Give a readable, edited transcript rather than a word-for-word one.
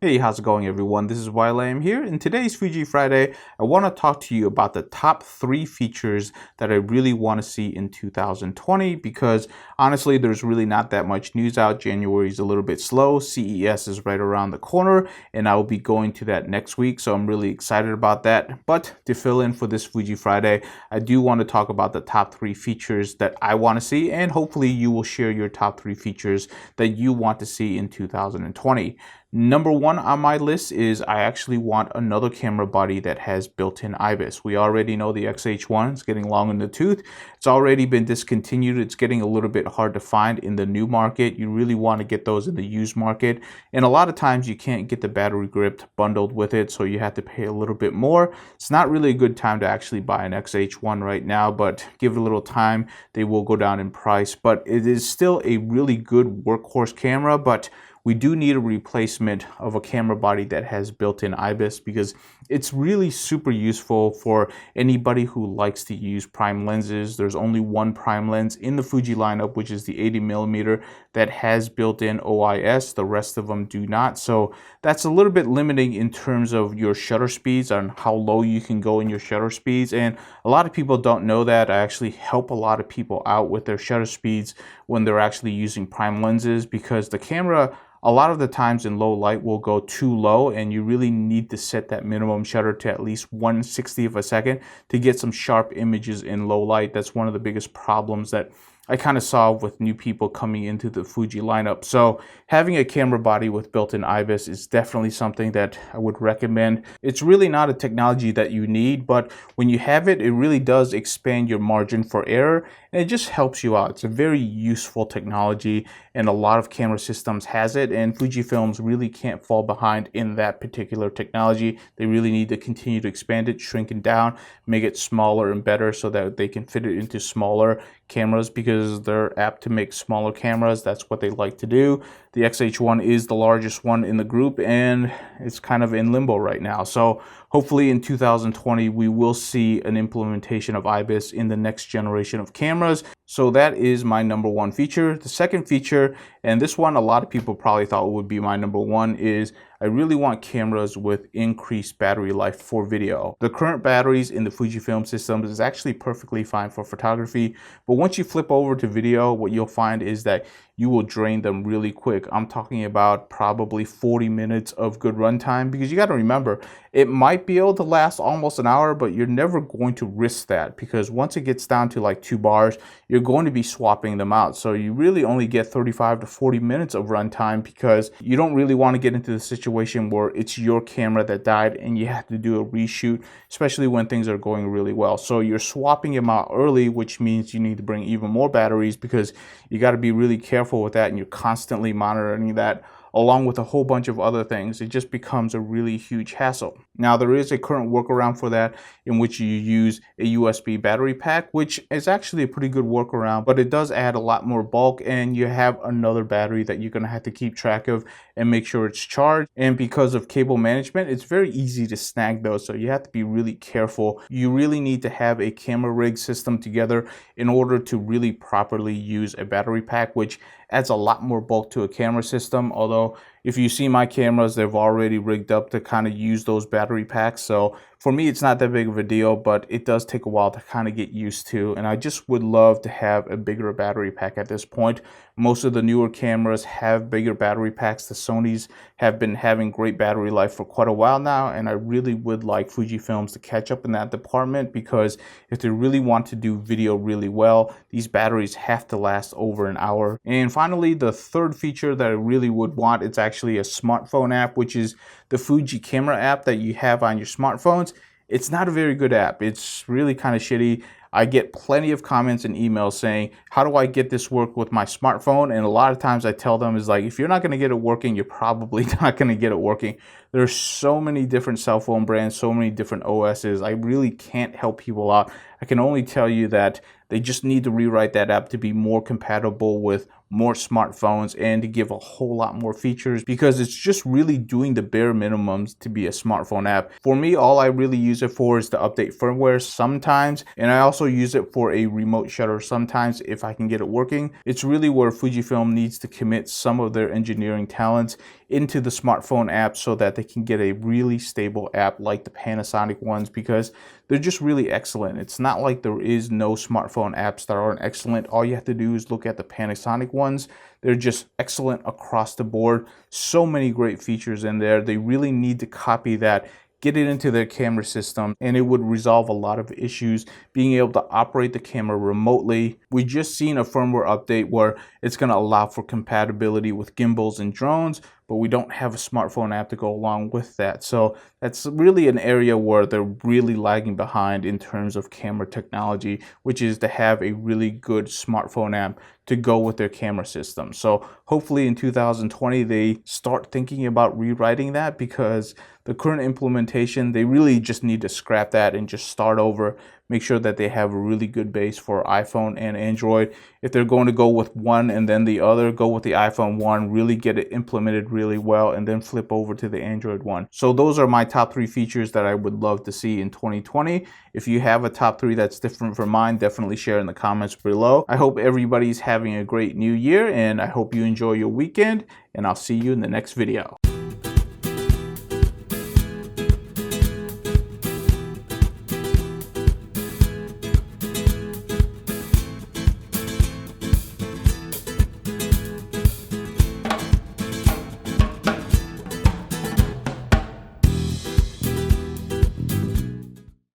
Hey, how's it going everyone? This is YLAM here. In today's Fuji Friday, I want to talk to you about the top 3 features that I really want to see in 2020 because honestly, there's really not that much news out. January is a little bit slow. CES is right around the corner and I will be going to that next week, so I'm really excited about that. But to fill in for this Fuji Friday, I do want to talk about the top 3 features that I want to see, and hopefully you will share your top 3 features that you want to see in 2020. Number 1 on my list is I actually want another camera body that has built-in IBIS. We already know the XH1 is getting long in the tooth. It's already been discontinued. It's getting a little bit hard to find in the new market. You really want to get those in the used market. And a lot of times you can't get the battery grip bundled with it, so you have to pay a little bit more. It's not really a good time to actually buy an XH1 right now, but give it a little time. They will go down in price, but it is still a really good workhorse camera, but we do need a replacement of a camera body that has built-in IBIS because it's really super useful for anybody who likes to use prime lenses. There's only one prime lens in the Fuji lineup, which is the 80mm that has built-in OIS. The rest of them do not. So that's a little bit limiting in terms of your shutter speeds and how low you can go in your shutter speeds. And a lot of people don't know that. I actually help a lot of people out with their shutter speeds when they're actually using prime lenses, because the camera a lot of the times in low light will go too low, and you really need to set that minimum shutter to at least 1/60 of a second to get some sharp images in low light. That's one of the biggest problems that I kind of saw with new people coming into the Fuji lineup. So having a camera body with built-in IBIS is definitely something that I would recommend. It's really not a technology that you need, but when you have it, it really does expand your margin for error, and it just helps you out. It's a very useful technology, and a lot of camera systems has it, and Fujifilms really can't fall behind in that particular technology. They really need to continue to expand it, shrink it down, make it smaller and better so that they can fit it into smaller cameras, because they're apt to make smaller cameras. That's what they like to do. The XH1 is the largest one in the group, and it's kind of in limbo right now. So hopefully in 2020 we will see an implementation of IBIS in the next generation of cameras. So that is my number 1 feature. The second feature, and this one a lot of people probably thought would be my number 1, is I really want cameras with increased battery life for video. The current batteries in the Fujifilm systems is actually perfectly fine for photography, but once you flip over to video, what you'll find is that you will drain them really quick. I'm talking about probably 40 minutes of good runtime, because you got to remember, it might be able to last almost an hour, but you're never going to risk that, because once it gets down to like 2 bars, you're going to be swapping them out. So you really only get 35 to 40 minutes of runtime, because you don't really want to get into the situation where it's your camera that died and you have to do a reshoot, especially when things are going really well. So you're swapping them out early, which means you need to bring even more batteries, because you got to be really careful with that, and you're constantly monitoring that along with a whole bunch of other things. It just becomes a really huge hassle. Now, there is a current workaround for that, in which you use a USB battery pack, which is actually a pretty good workaround, but it does add a lot more bulk, and you have another battery that you're going to have to keep track of and make sure it's charged. And because of cable management, it's very easy to snag those, so you have to be really careful. You really need to have a camera rig system together in order to really properly use a battery pack, which adds a lot more bulk to a camera system. Although if you see my cameras, they've already rigged up to kind of use those battery packs. So for me, it's not that big of a deal, but it does take a while to kind of get used to. And I just would love to have a bigger battery pack at this point. Most of the newer cameras have bigger battery packs. The Sonys have been having great battery life for quite a while now, and I really would like Fujifilms to catch up in that department, because if they really want to do video really well, these batteries have to last over an hour. And finally, the third feature that I really would want, it's actually a smartphone app, which is the Fuji camera app that you have on your smartphones. It's not a very good app. It's really kind of shitty. I get plenty of comments and emails saying, how do I get this work with my smartphone? And a lot of times I tell them is like, if you're not going to get it working, you're probably not going to get it working. There's so many different cell phone brands, so many different OSs. I really can't help people out. I can only tell you that they just need to rewrite that app to be more compatible with more smartphones and to give a whole lot more features, because it's just really doing the bare minimums to be a smartphone app. For me, all I really use it for is to update firmware sometimes, and I also use it for a remote shutter sometimes if I can get it working. It's really where Fujifilm needs to commit some of their engineering talents into the smartphone app so that they can get a really stable app like the Panasonic ones, because they're just really excellent. It's not like there is no smartphone apps that aren't excellent. All you have to do is look at the Panasonic ones. They're just excellent across the board. So many great features in there. They really need to copy that, get it into their camera system, and it would resolve a lot of issues being able to operate the camera remotely. We just seen a firmware update where it's going to allow for compatibility with gimbals and drones, but we don't have a smartphone app to go along with that. So that's really an area where they're really lagging behind in terms of camera technology, which is to have a really good smartphone app to go with their camera system. So hopefully in 2020 they start thinking about rewriting that, because the current implementation, they really just need to scrap that and just start over. Make sure that they have a really good base for iPhone and Android. If they're going to go with one and then the other, go with the iPhone one, really get it implemented really well, and then flip over to the Android one. So those are my top 3 features that I would love to see in 2020. If you have a top 3 that's different from mine, definitely share in the comments below. I hope everybody's having a great new year, and I hope you enjoy your weekend, and I'll see you in the next video.